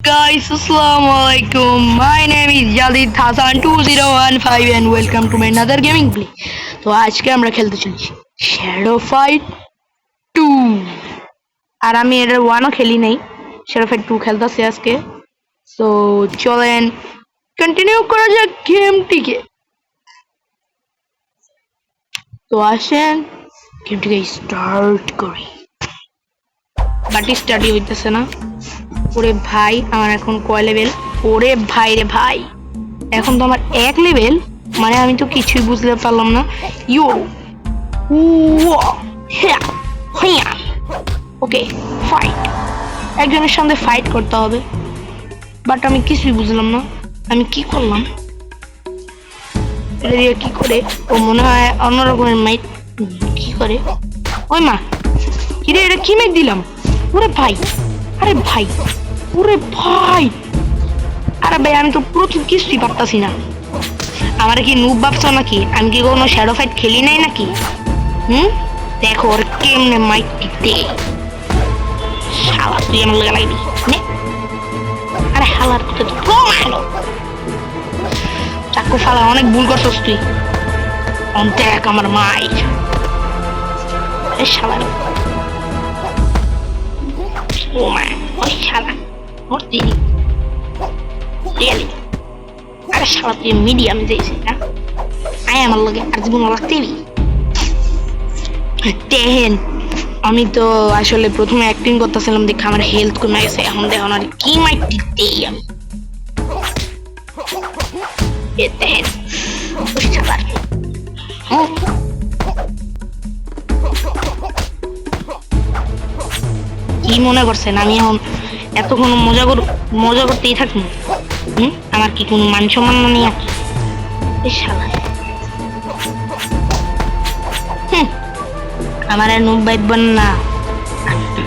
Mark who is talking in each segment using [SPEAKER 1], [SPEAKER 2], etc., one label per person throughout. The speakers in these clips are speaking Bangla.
[SPEAKER 1] Guys, Assalamualaikum. My name is Yazid Hassan 2015 and welcome to my another gaming play. তো আজকে আমরা খেলতে চলেছি Shadow Fight 2 আর আমি এর 1ও খেলি নাই, Shadow Fight 2 খেলতেছি আজকে। সো চলেন কন্টিনিউ করা যাক গেমটিকে। তো আসেন গেমটিকে স্টার্ট করি। বাটি স্টার্টই হইতেছে না। ওরে ভাই, আমার এখন কয় লেভেল? ওরে ভাই রে ভাই, এখন তো আমার 1 লেভেল, মানে আমি তো কিছুই বুঝতে পারলাম না। ইউ ওকে, ফাইট, একজনের সঙ্গে ফাইট করতে হবে, বাট আমি কিছুই বুঝলাম না আমি কি করলাম। এটা দিয়ে কি করে? ও মনে হয় অন্য রকমের মাইট। কি করে? ওই মা, কিরে এটা কি মাইট দিলাম? ওরে ভাই, আরে ভাই, ওরে ভাই, আরে ভাই আমি তো প্রচুর কিছুই পারতাছি না। আমার কি নুব ভাবছো নাকি? আমি কি কোনো শ্যাডো ফাইট খেলি নাই নাকি? দেখো ওর কেমনে মাইক টিপতে। শালা তুই আমার লাগা লাগবি নে। আরে হালার কথা তো কমালো। চাকু শালা অনেক ভুল করছস তুই। দেখ আমার মাইক। এ শালা, ও মা, ওই শালা মরতে রিয়েলি। আরে শালা তুই মিডিয়াম যাইছিস না? আয় আমার লগে আর জীবন লাগতেই। দেখেন আমি তো আসলে প্রথমে অ্যাক্টিং করতেছিলাম, দেখে আমার হেলথ কমে গেছে। এখন দেখুন আর কি মাইট দিতেই আমি। দেখেন কি মনে করছেন আমি এখন এতক্ষণ মজা করতেই থাকবো? আমার কি কোনো মান সম্মান নেই? আমার আর নুব বাইবন না,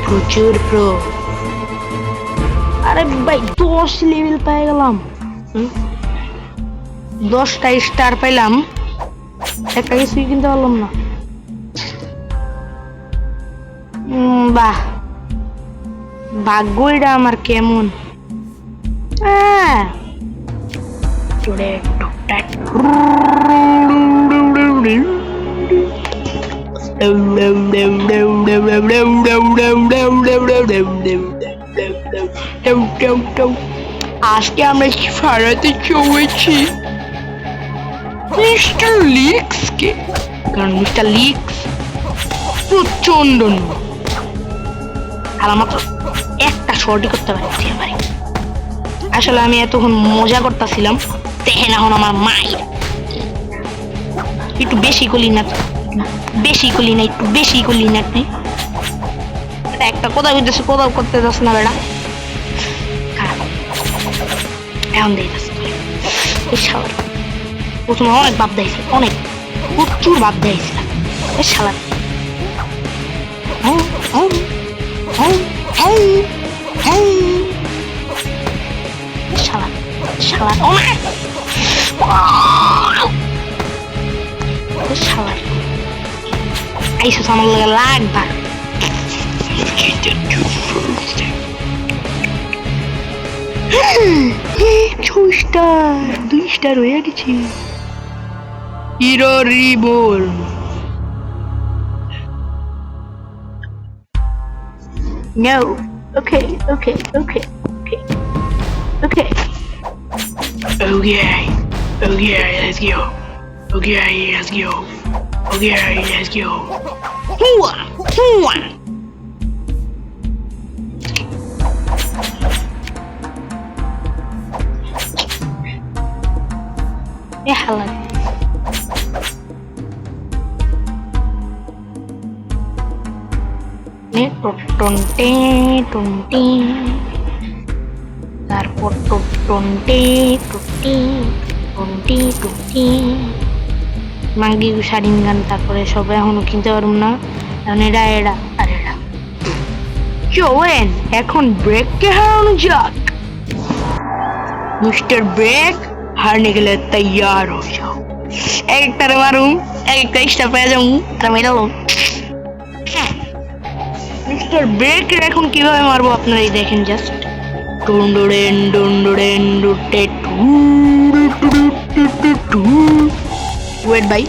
[SPEAKER 1] প্রচুর প্রো। আরে ভাই 10 লেভেল পেয়ে গেলাম, 10টা স্টার পাইলাম, একটা কিছুই কিনতে পারলাম না। বাহ, ভাগ্য এটা আমার কেমন। আজকে আমরা ফারাতে চলেছি মিস্টার লিক্সকে, কারণ মিস্টার লিক্স প্রচন্ড আর আমার তো একটা শর্টই করতে পারি। আসলে আমি এতক্ষণ মজা করতেছিলাম, দেখেন এখন আমার মায়ের একটু বেশি করলি না, একটু বেশি করলি না তুই। একটা কোথাও করতেছে, কোথাও করতে যাস না বেড়া। এখন দেখতেছি প্রথমে অনেক বাপ দিয়েছে, অনেক প্রচুর বাপ দিয়েছিলাম। শালা শালা আইসো আমার লাগে লাগবার। দুই স্টার হয়ে গেছি। Hero reborn. No. Okay. Okay, let's go. Hua. يا حلال. টুনটি তারপর টুনটি মাঙ্গি শাড়িন গান, তারপরে সব এখনো কিনতে পারব না, কারণ এরা আর এরা। চলেন এখন ব্রেককে হারানো যাক। মিস্টার ব্রেক, হারনে গেলে তৈয়ার হয়ে যাও। একটা মারুম, একটা স্টার পেয়ে যাবো আর মেরালাম। মিস্টার ব্রেক এখন কিভাবে মারবো আপনারাই দেখেন জাস্ট। টুন্ডুরেন ডুন্ডুরেন ডুটে টু ওয়েট ভাই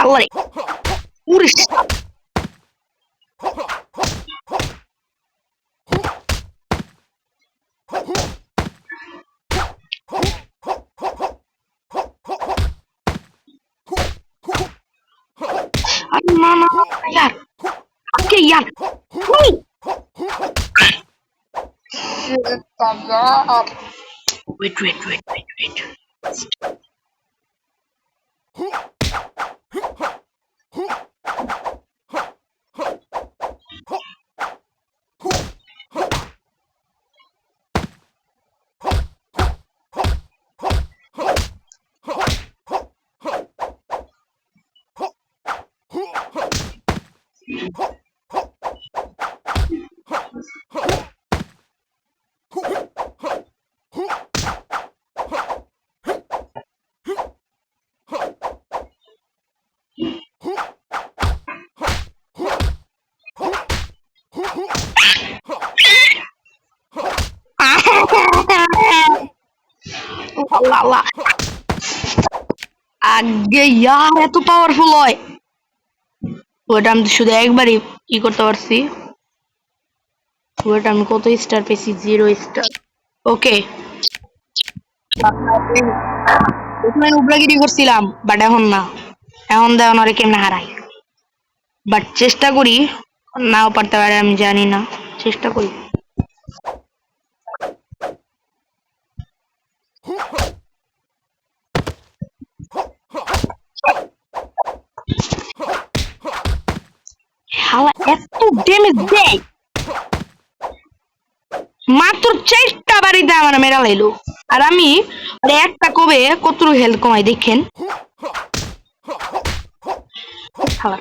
[SPEAKER 1] আল্লাহ রে উরে আরে না না यार ओके यार wait আল্লাহ আল্লাহ আগে यार এত পাওয়ারফুল হয় ওটা আমি শুধু একবারই কি করতে পারছি ওটা আমি কত স্টার পেয়েছি 0 স্টার ওকে ওখানে উপরাগিরি করছিলাম বাট এখন না এখন দেওয়ান ওরে কেমনে হারাই বাট চেষ্টা করি নাও পারতে পারে আমি জানি না চেষ্টা করি হালা এত ড্যামেজ দেয় মাত্র 4টা বাড়িতে আমার মেরা লাইলো আর আমি আরে একটা কবে কত হেলথ কমাই দেখেন হালা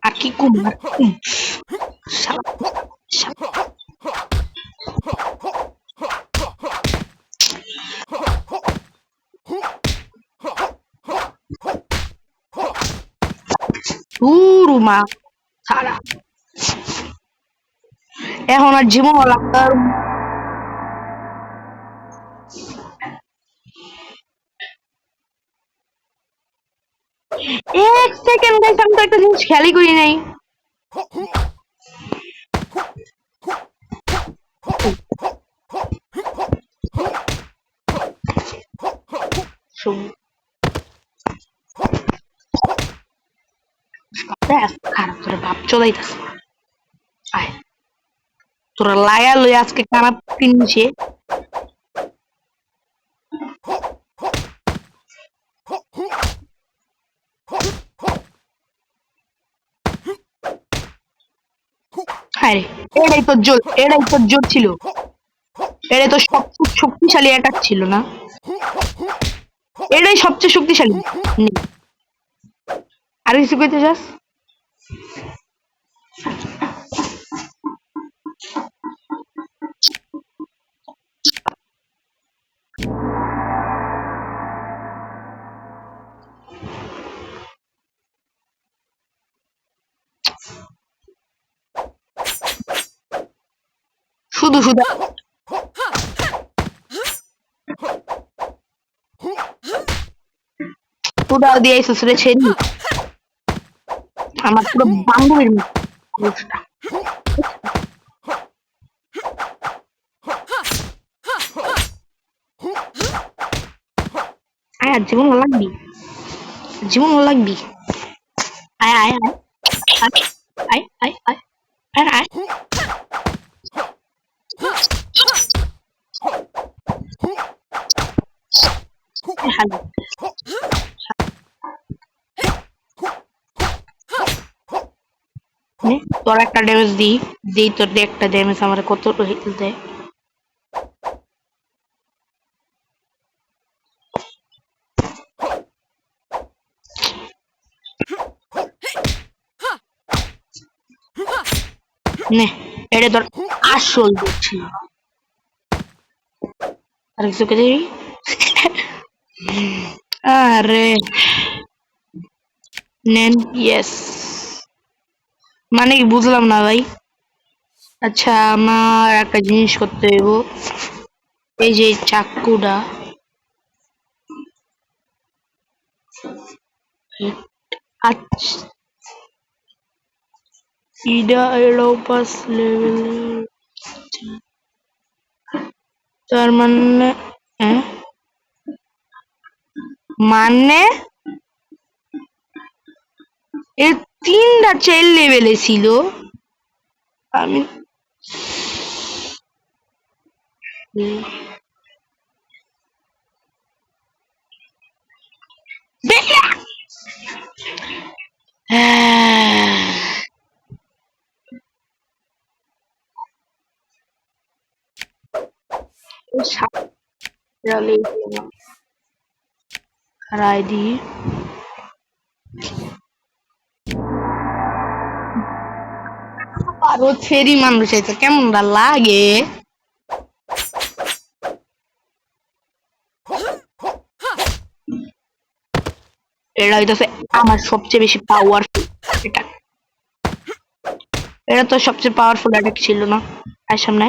[SPEAKER 1] আর কি কম মা সারা এখন আর জীবন লাগতার এক সেকেন্ড গাইস আমি তো একটা জিনিস খেয়ালই করি নাই খারাপ করে বাপ চলাইতেছে আয় তোরা লায়া লই আজকে খারাপ কিনছে হ্যাঁ এটাই তো জোর ছিল এটাই তো সবচেয়ে শক্তিশালী অ্যাটাক ছিল না এটাই সবচেয়ে শক্তিশালী আর কিছু কইতে চাস শুধু শুধু পুরা দিয়ে শ্বশুরে ছেড়ি আমার পুরো বান্ধবীর অবস্থা আয় জীবন লাগবি আয় আয় আয় আয় আয় আয় আয় তোর একটা ড্যামেজ দিই তোর একটা ড্যামেজ আমার কত হেল্প দেয় নে এটা তোর আসল ছিল আর কিছু কে দিই আরে নেন ইয়েস মানে কি বুঝলাম না ভাই আচ্ছা আমার একটা জিনিস করতে হইব এই যে চাকুটা আচ্ছা এটা এলো পাস লেভেল তার মানে মানে এর তিনটা চাইল্ড লেভেলে ছিল আমি আইডি আরো ছেড়ি মানুষ আছে কেমন লাগে এটা হইতেছে আমার সবচেয়ে বেশি পাওয়ারফুল এটা এটা তো সবচেয়ে পাওয়ারফুল অ্যাটাক ছিল না আর সামনে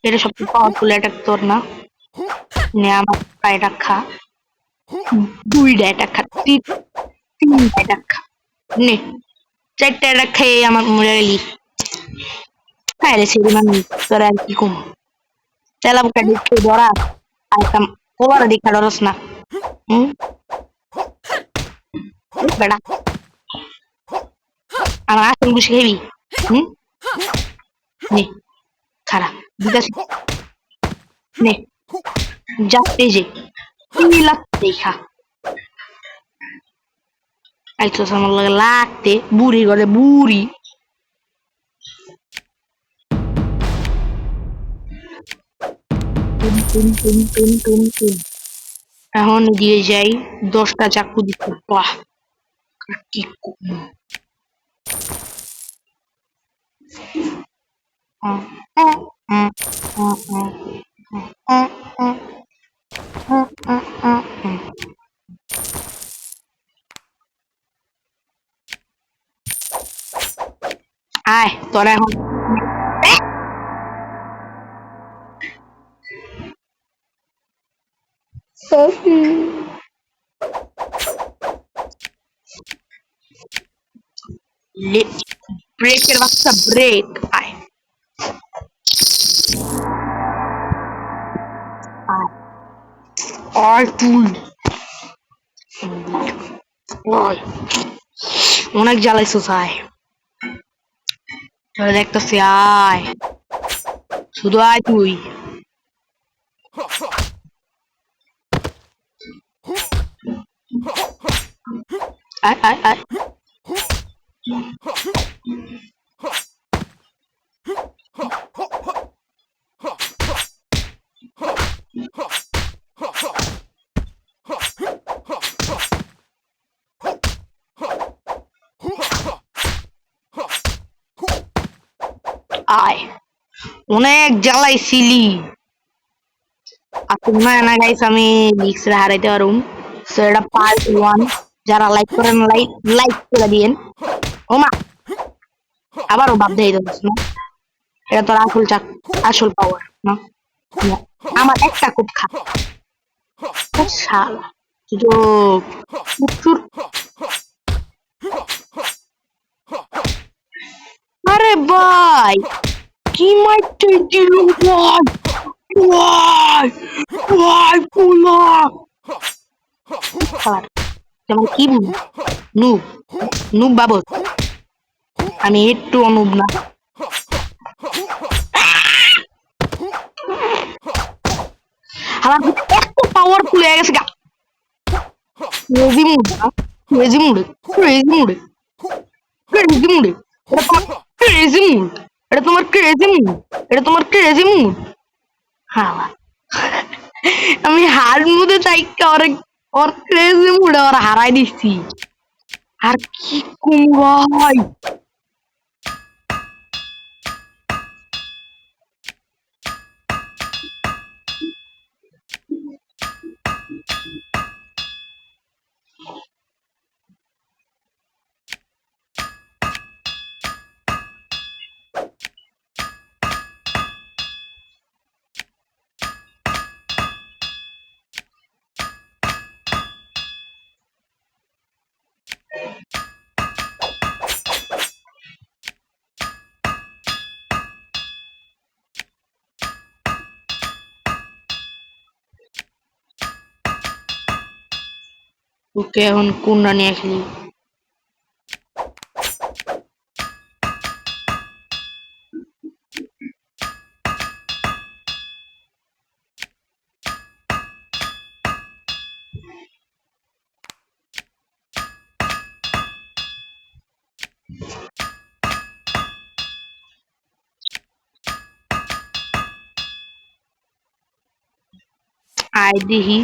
[SPEAKER 1] এটা সবচেয়ে পাওয়ারফুল অ্যাটাক তোর না নে আমার এটা খা দুইটা অ্যাটাক খা তিনটা অ্যাটাক খা নে চারটা অ্যাটাক খেয়ে আমার মরে গেলি হ্যাঁ রে সেরি মানে তোর আর কি কম তেলাপোকা দেখে ধরা আর একটা পোলার দেখা ডরস না হুম বেড়া আমার আসল বসে খেবি হুম নে খারাপ বিকাশ নে যাতে যে লাখ দেখা আইতো আমার লাগে লাগতে বুড়ি করে বুড়ি এখন দিয়ে যাই 10টা চাকু দিতে বাহ কি আয় তোরা এখন ব্রেকের বাচ্চা ব্রেক আয় আয় তুই আয় অনেক জ্বালাইছিস আয় দেখতেছি আয় শুধু আয় তুই আয় আয় আয় আয় অনেক জ্বালাইছিলি আজকে মনে হয় না গাইস আমি লিক্সরে হারাইতে পারুম সো এটা পার্ট 1 যারা লাইক করেন লাইক করে দিয়েন ওমা আবারও বাপ দেই দিস না এটা তোর আসল পাওয়ার না আমার একটা খুব খা শালা সুযোগ প্রচুর আরে ভাই কি মাইরতে দিল ভাই ভাই ভাই পুলা যেমন কি নুব নুব বাবু আমি একটু অনুব না আমার এত পাওয়ারফুল হয়ে গেছে গা crazy mood crazy mood crazy mood crazy mood crazy mood এটা তোমার ক্রেজি মুড এটা তোমার ক্রেজি মুড হ্যাঁ আমি হার মুদে চাইকা ওর ক্রেজি মুডে ওর হারাই দিচ্ছি আর কি কম ভাই। ওকে এখন কোনটা নিয়ে খেলি? আয় দেখি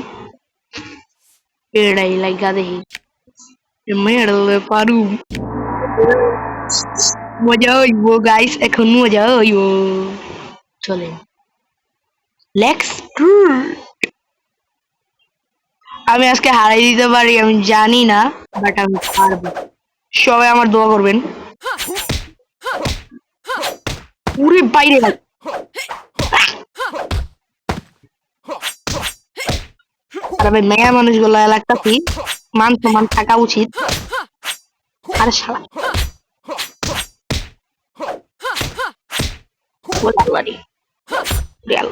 [SPEAKER 1] এড়াই লাগা দেখি মেড়লে পারু। মজা হইব গাইস, এখন মজা হইব। চলে লেটস আমি আজকে হারাই দিতে পারি, আমি জানি না, বাট আমি পারবো। সবাই আমার দোয়া করবেন। পুরো বাইরে ভাই। আর ভাই মেয়া মানুষগুলো এলাকাতে মান সম্মান থাকা উচিত। আরে শালা বলতে পারি গেল।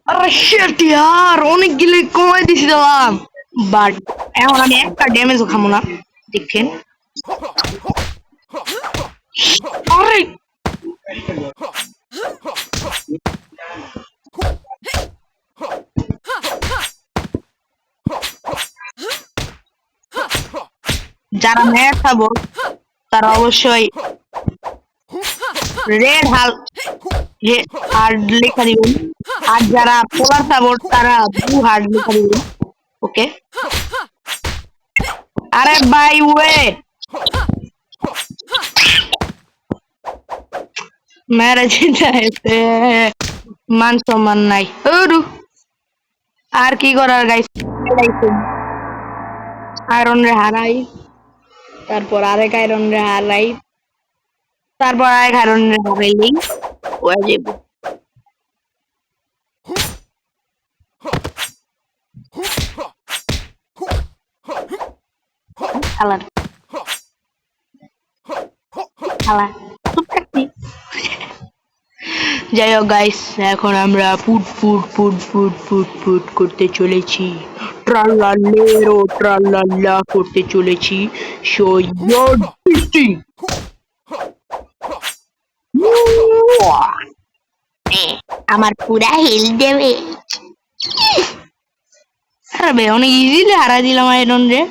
[SPEAKER 1] আরে শিট ইয়ার, অনেকগুলো কমাই দিছিলাম, বাট এখন আমি একটা ড্যামেজও খামো না, দেখেন। আরে যারা ম্যাচ খাবো তারা অবশ্যই রেড হার্ড লেখা দিবেন, আর যারা পোলার সাপোর্ট তারা ব্লু হার্ড লেখা দিবেন। ওকে আরে ভাই ওয়েট, মেরে যেতে মান সম্মান নাই। আর কি করার গাইস, আয়রন রে হারাই, তারপর আরেক আয়রন রে হারাই, তারপর আরেক আয়রন রে হারাইলেই হয়ে যাবে। খেলার খেলা যাই হোক গাইস, এখন আমরা foot foot foot foot foot foot করতে চলেছি, ট্রালালেরো ট্রালালা করতে চলেছি। সো ইয়োর ডিস্টিং আমার পুরা হিল দেবে। আরে ভাই অনেক ইজিলি হারাই দিলাম আয়রন রে।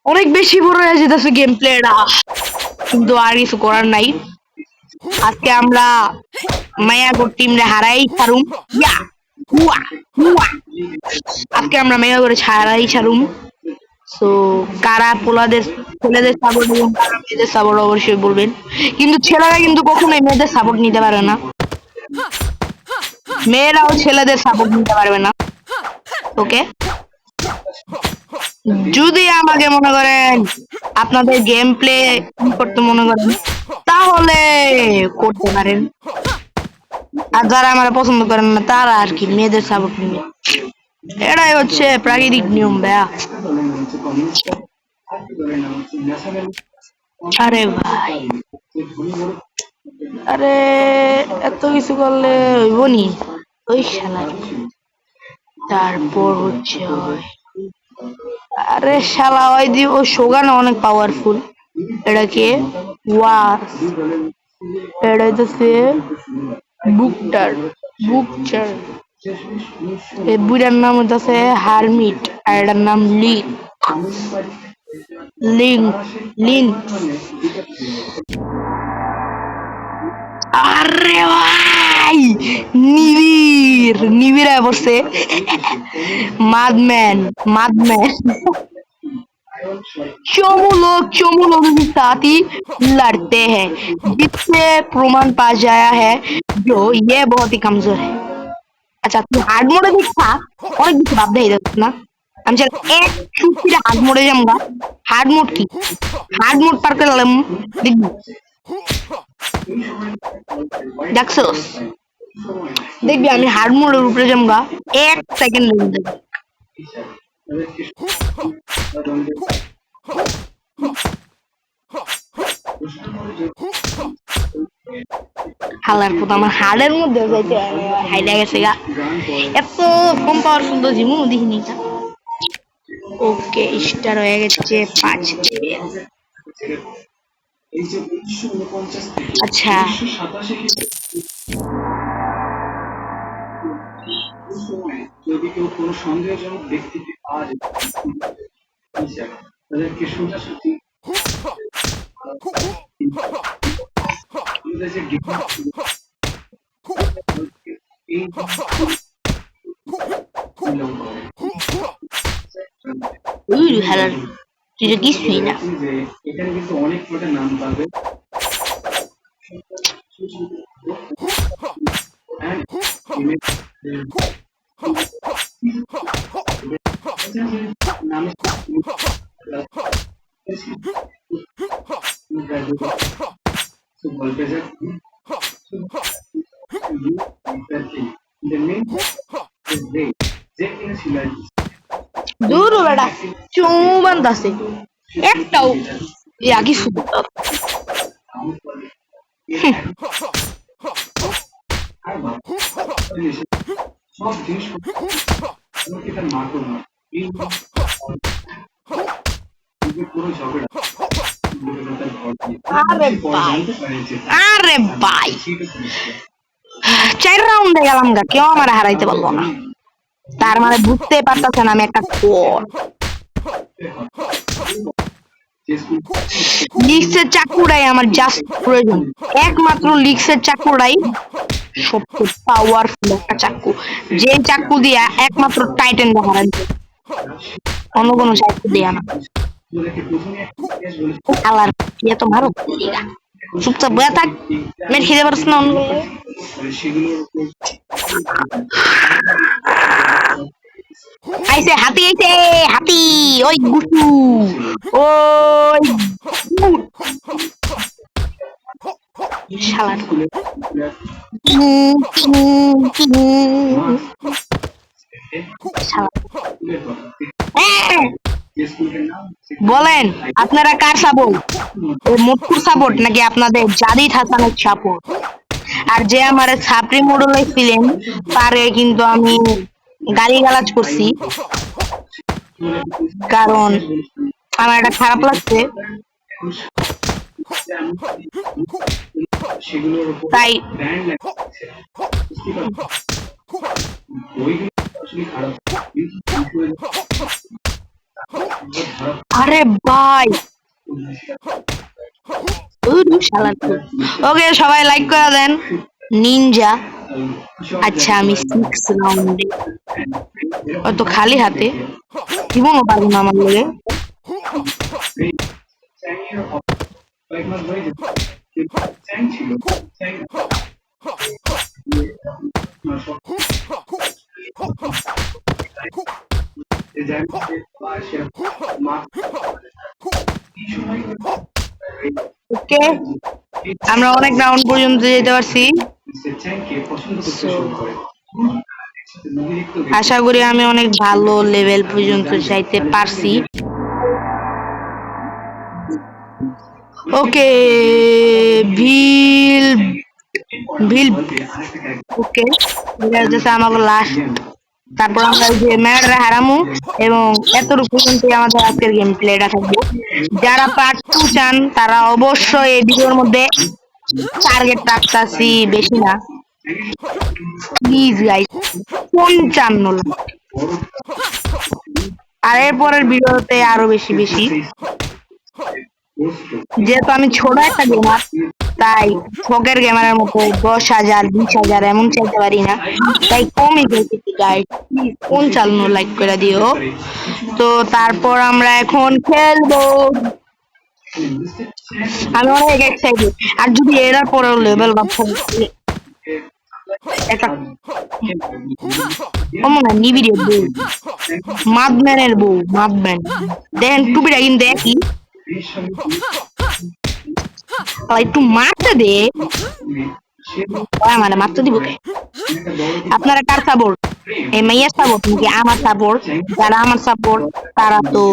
[SPEAKER 1] অনেক বেশি বড় হয়ে যেতেছে গেম প্লেটা, কিন্তু আর কিছু করার নাই। আজকে আমরা মায়াগড় টিম রে হারাই ছাড়ুম। আজকে আমরা মায়াগড় হারাই ছাড়ুম। সো কারা পোলাদের ছেলেদের সাপোর্ট এবং কারা মেয়েদের সাপোর্ট অবশ্যই বলবেন, কিন্তু ছেলেরা কিন্তু কখনোই মেয়েদের সাপোর্ট নিতে পারে না, মেয়েরাও ছেলেদের সাপোর্ট নিতে পারবে না। ওকে যদি আমাকে মনে করেন আপনাদের গেম প্লে করতে মনে করেন তাহলে করতে পারেন, আর যারা আমার পছন্দ করেন না তারা আর কি মেয়েদের সাপোর্ট নিবে, এটাই হচ্ছে প্রাকৃতিক নিয়ম ভাইয়া। আরে ভাই আরে এত কিছু করলে হইব নি ওই শালা। তারপর হচ্ছে আরে শালা ওই দি ও সোগান অনেক পাওয়ারফুল, এটাকে ওয়াস, এটা হইতেছে বুকটার, বুকচার। এই বুড়ার নাম হইতেছে হারমিট, আর এটার নাম লিঙ্ক, লিঙ্ক, লিঙ্ক। আরে ভাই, নিবিড়, নিবিড় আয় পড়ছে। মাদম্যান, মাদম্যান। चोमू लोग भी साथ ही लड़ते हैं, जिससे प्रमाण पा जाया है जो ये बहुत ही कमजोर है। আচ্ছা তুই হার্ড মোডে দেখা অনেক কিছু ভাবতে হয়ে যাচ্ছে না। আমি চাই এক সুতিরে হার্ড মোডে যামগা। হার্ড মোড কি? হার্ড মোড পার করে গেলাম দেখবি, দেখছস? দেখবি আমি হার্ড মোডের উপরে যামগা, এক সেকেন্ড লেগে যাবে। হালার পুত আমার হাড়ের মধ্যে যাইতে হাইডা গেছে গা, এত কম পাওয়ারফুল তো জীবন দেখিনি। ওকে স্টার হয়ে গেছে 5। আচ্ছা যদি কেউ কোনো সন্দেহজনক ব্যক্তিকে পাওয়া যায় তাদেরকে সোজাসুজি হেলার তুই তো কিছুই না। এখানে কিন্তু অনেক প্রকার নাম পাবে। দূর বেটা চৌবান্ত আছে একটাও আগে সুন্দর। সব জিনিস আরে ভাই 4 রাউন্ডে গেলাম গা, কেউ আমার হারাইতে পারলো না। তার মানে বুঝতে পারতেছেন আমি একটা কোর। লিক্সের চাকুটাই আমার জাস্ট প্রয়োজন, একমাত্র লিক্সের চাকুটাই সবচেয়ে পাওয়ারফুল একটা চাকু, যে চাকু দিয়া একমাত্র টাইটান হারান, অন্য কোনো চাকু দিয়া না। আলার এত মারো চুপচাপ বয়া থাক, মেরে খেতে পারছ না অন্য। আইছে হাতি, আইছে হাতি, ওই গুটু, ওই শালার বলেন আপনারা কার সাপোর্ট, মটকুর সাপোর্ট নাকি আপনাদের জাদিদ হাসানের সাপোর্ট? আর যে আমার ছাপড়ি মডেল ছিলেন তারে কিন্তু আমি গালিগালাজ করছি, কারণ আমার এটা খারাপ লাগছে, তাই আরে ভাই ওকে সবাই লাইক করে দেন নিনজা। আচ্ছা আমি 6 রাউন্ডে অত খালি হাতে জীবনও পারবো না আমার লেগে। ওকে আমরা অনেক রাউন্ড পর্যন্ত যেতে পারছি, আশা করি আমি অনেক ভালো লেভেল পর্যন্ত যাইতে পারছি। ওকে ভিল ভিল ওকে এটা হচ্ছে আমাকে লাস্ট তারপর আমরা ওই যে ম্যাডরা হারামু এবং এতটুকু পর্যন্ত আমাদের আজকের গেম প্লেটা থাকবে। যারা পার্ট 2 চান তারা অবশ্যই এই ভিডিওর মধ্যে টার্গেট রাখতাছি বেশি না, প্লিজ গাইস 55 লাখ। আর এরপরের ভিডিওতে আরো বেশি বেশি, যেহেতু আমি ছোট একটা গেমার তাই শখের গেমারের মতো 10,000 20,000 এমন চাইতে পারি না, তাই কমই খেলতেছি গাইস, প্লিজ 55 লাইক করে দিও। তো তারপর আমরা এখন খেলবো, আমি অনেক এক্সাইটেড। আর যদি এরার পরেও লেভেল বাপ একটা মনে হয় নিবিড়ের বউ, মাদম্যানের বউ, মাদম্যান দেখেন টুপিটা কিন্তু একই। একটু মারতে দে, মানে মারতে দিব কে? আপনারা কার সাপোর্ট, এই মাইয়ার সাপোর্ট নাকি আমার সাপোর্ট? যারা আমার সাপোর্ট তারা তো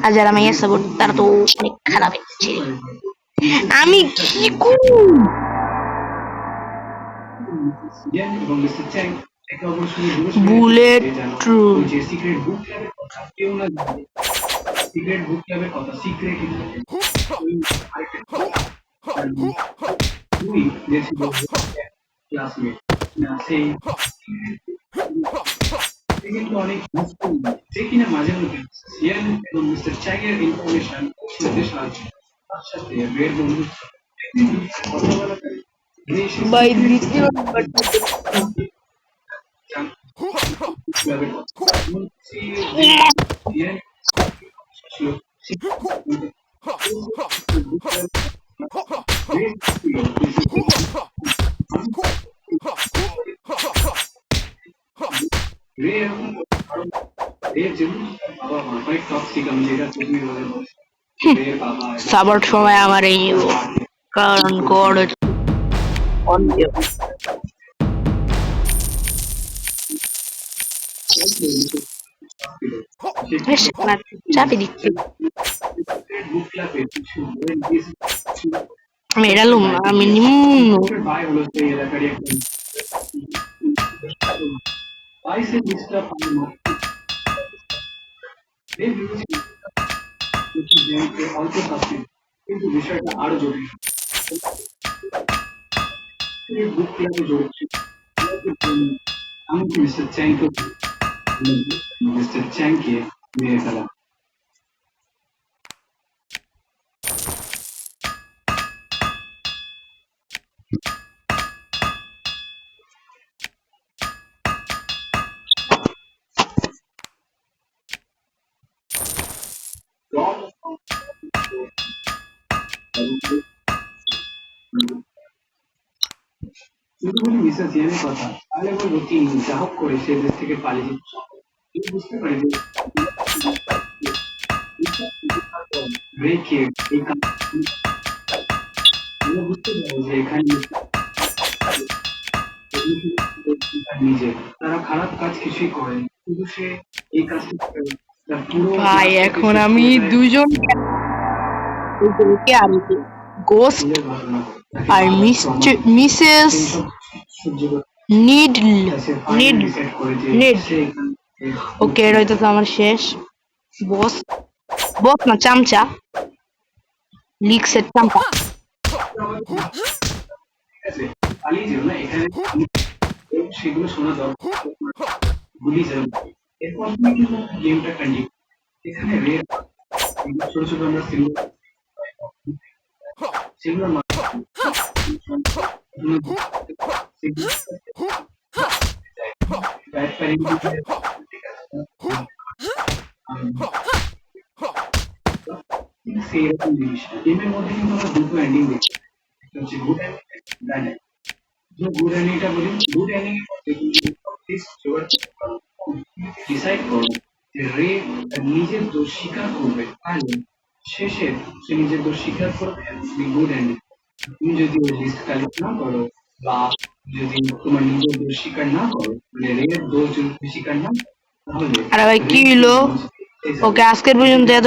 [SPEAKER 1] আর যারা মাইয়ার সাপোর্ট তারা তো অনেক খারাপ হচ্ছে। আমি কি করি? বুলেট
[SPEAKER 2] কিন্তু অনেক ইউজফুল যে কিনা মাঝে মধ্যে সিয়ান এবং মিস্টার চ্যাংয়ের ইনফরমেশন শুনতে সাহায্য তার সাথে রেড বন্ধু কথা বলাকারী
[SPEAKER 1] ভাই দ্বিতীয় সাপোর্ট সময় আমার এই কারণ গড চাপে দিচ্ছি আমি এড়ালুম না, আমি নিম্ন
[SPEAKER 2] কিন্তু বিষয়টা আরো জটিল বুক ক্লাবে জড়িত এমনকি মিস্টার চ্যাংকে মেরে ফেলা। যদি বলি মিসেস জিয়ানের কথা তাহলে বলবো তিনি যা হোক করে সে দেশ থেকে পালিয়ে যেতে তিনি বুঝতে পারে যে ব্রেকে এই বুঝতে পারে যে এখানে নিজে তারা খারাপ কাজ কিছুই করে কিন্তু সে এই কাজটা
[SPEAKER 1] ভাই এখন আমি দুজন গোস্ট আর Mrs needle need need okay এটা হইতো আমার শেষ বস, বস না চামচা, লিক্সের চামচা।
[SPEAKER 2] সেগুলো শোনা দরকার গুলি যাবে এরপর কিন্তু গেমটা কন্টিনিউ এখানে রেড ছোট ছোট আমরা সেগুলো সেরকম জিনিস গেমের মধ্যে কিন্তু আমরা দুটো এন্ডিং দেখি, একটা হচ্ছে good ending, bad ending. Good এন্ডিংটা বলি, গুড এন্ডিং ডিসাইড করো যে রে নিজের দোষ স্বীকার করবে তাহলে শেষে সে নিজের দোষ স্বীকার করবে গুড এন্ডিং। তুমি যদি ওই লিস্ট কালেক্ট না করো বা যদি তোমার নিজের দোষ স্বীকার না করো মানে রের দোষ যদি স্বীকার না তাহলে
[SPEAKER 1] আরে ভাই কি হলো? ওকে আজকের পর্যন্ত এত